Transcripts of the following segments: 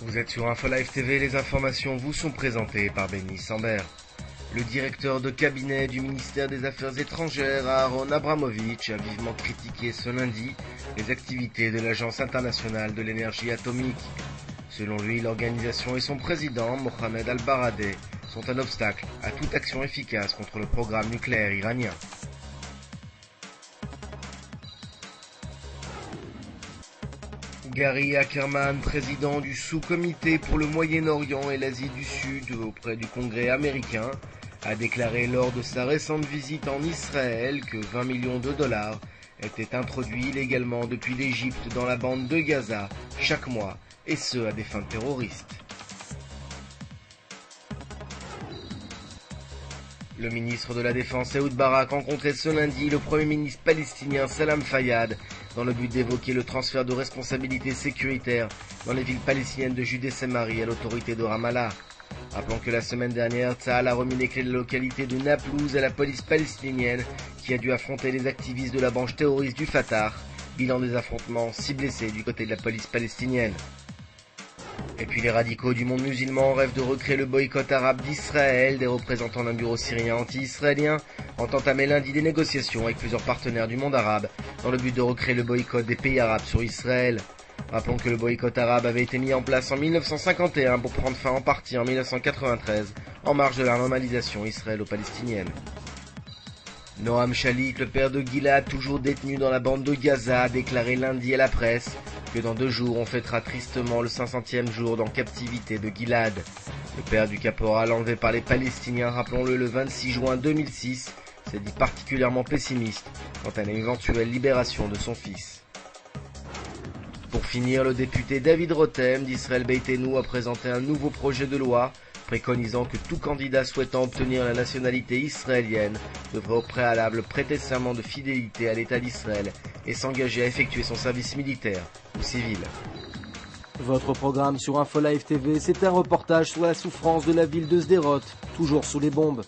Vous êtes sur InfoLive TV, les informations vous sont présentées par Benny Sambert. Le directeur de cabinet du ministère des Affaires étrangères, Aaron Abramovich, a vivement critiqué ce lundi les activités de l'Agence internationale de l'énergie atomique. Selon lui, l'organisation et son président, Mohamed Al-Baradei, sont un obstacle à toute action efficace contre le programme nucléaire iranien. Gary Ackerman, président du sous-comité pour le Moyen-Orient et l'Asie du Sud auprès du Congrès américain, a déclaré lors de sa récente visite en Israël que 20 millions de dollars étaient introduits illégalement depuis l'Égypte dans la bande de Gaza chaque mois, et ce à des fins terroristes. Le ministre de la Défense Ehud Barak rencontrait ce lundi le Premier ministre palestinien Salam Fayyad dans le but d'évoquer le transfert de responsabilités sécuritaires dans les villes palestiniennes de Judée-Samarie à l'autorité de Ramallah. Rappelons que la semaine dernière, Tsahal a remis les clés de la localité de Naplouse à la police palestinienne qui a dû affronter les activistes de la branche terroriste du Fatah. Bilan des affrontements, 6 blessés du côté de la police palestinienne. Et puis les radicaux du monde musulman rêvent de recréer le boycott arabe d'Israël. Des représentants d'un bureau syrien anti-israélien ont entamé lundi des négociations avec plusieurs partenaires du monde arabe dans le but de recréer le boycott des pays arabes sur Israël. Rappelons que le boycott arabe avait été mis en place en 1951 pour prendre fin en partie en 1993 en marge de la normalisation israélo-palestinienne. Noam Shalit, le père de Gilad, toujours détenu dans la bande de Gaza, a déclaré lundi à la presse que dans 2 jours on fêtera tristement le 500e jour d'en captivité de Gilad. Le père du caporal enlevé par les Palestiniens, rappelons-le, le 26 juin 2006, s'est dit particulièrement pessimiste quant à l'éventuelle libération de son fils. Pour finir, le député David Rotem d'Israël Beitenu a présenté un nouveau projet de loi préconisant que tout candidat souhaitant obtenir la nationalité israélienne devrait au préalable prêter serment de fidélité à l'État d'Israël et s'engager à effectuer son service militaire ou civil. Votre programme sur InfoLive TV, c'est un reportage sur la souffrance de la ville de Sderot, toujours sous les bombes.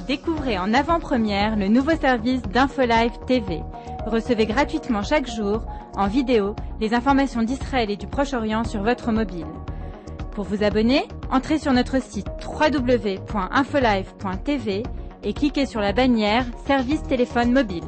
Découvrez en avant-première le nouveau service d'InfoLive TV. Recevez gratuitement chaque jour, en vidéo, les informations d'Israël et du Proche-Orient sur votre mobile. Pour vous abonner, entrez sur notre site www.infolive.tv et cliquez sur la bannière Service téléphone mobile.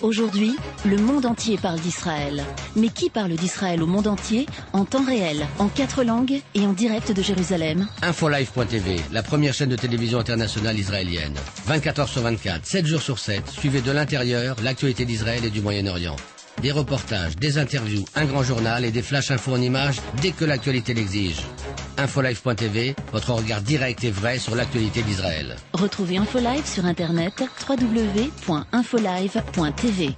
Aujourd'hui, le monde entier parle d'Israël. Mais qui parle d'Israël au monde entier, en temps réel, en 4 langues et en direct de Jérusalem? InfoLive.tv, la première chaîne de télévision internationale israélienne. 24 heures sur 24, 7 jours sur 7, suivez de l'intérieur l'actualité d'Israël et du Moyen-Orient. Des reportages, des interviews, un grand journal et des flash infos en images dès que l'actualité l'exige. InfoLive.tv, votre regard direct et vrai sur l'actualité d'Israël. Retrouvez InfoLive sur internet www.infolive.tv.